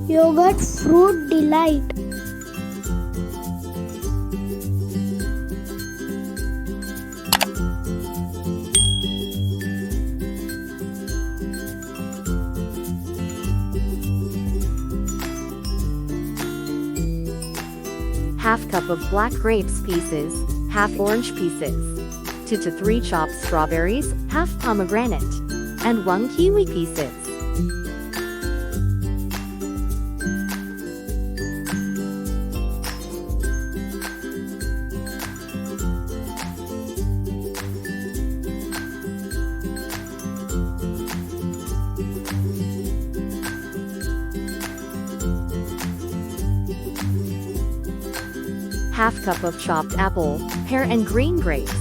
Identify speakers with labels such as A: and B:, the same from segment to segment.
A: Yogurt fruit delight.
B: Half cup of black grapes pieces, half orange pieces. 2 to 3 chopped strawberries, half pomegranate, and 1 kiwi pieces. Half cup of chopped apple, pear and green grapes.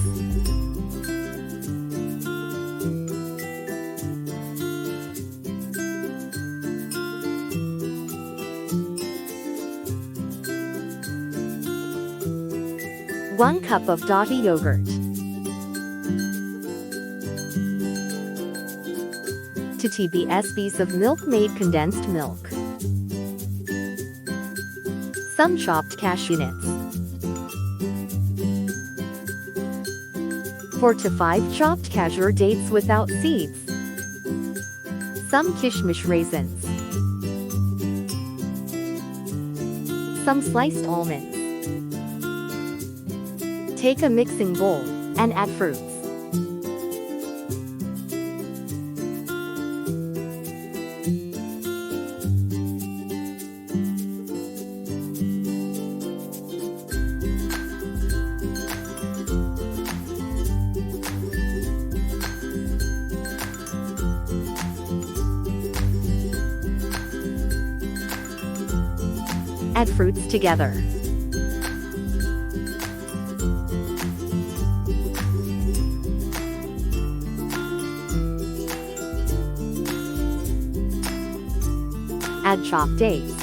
B: One cup of Dotty yogurt. 2 TBSBs of milk-made condensed milk. Some chopped cashew nuts. 4 to 5 chopped cashew dates without seeds. Some kishmish raisins. Some sliced almonds. Take a mixing bowl and add fruits. Add fruits together. Add chopped dates.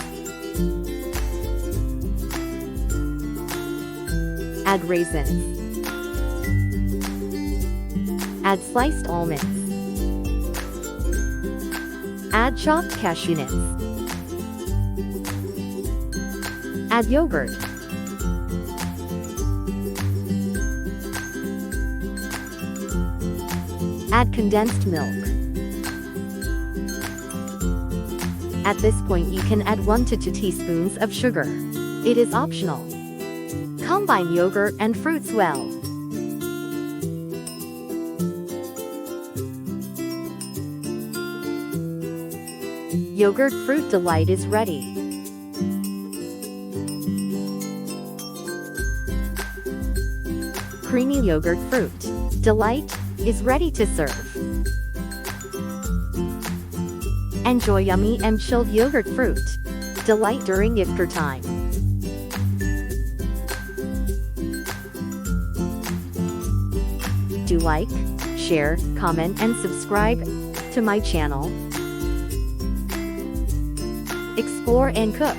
B: Add raisins. Add sliced almonds. Add chopped cashew nuts. Add yogurt. Add condensed milk. At this point you can add 1 to 2 teaspoons of sugar. It is optional. Combine yogurt and fruits well. Yogurt fruit delight is ready. Creamy yogurt fruit delight is ready to serve. Enjoy yummy and chilled yogurt fruit delight during iftar time. Do like, share, comment and subscribe to my channel. Explore and cook.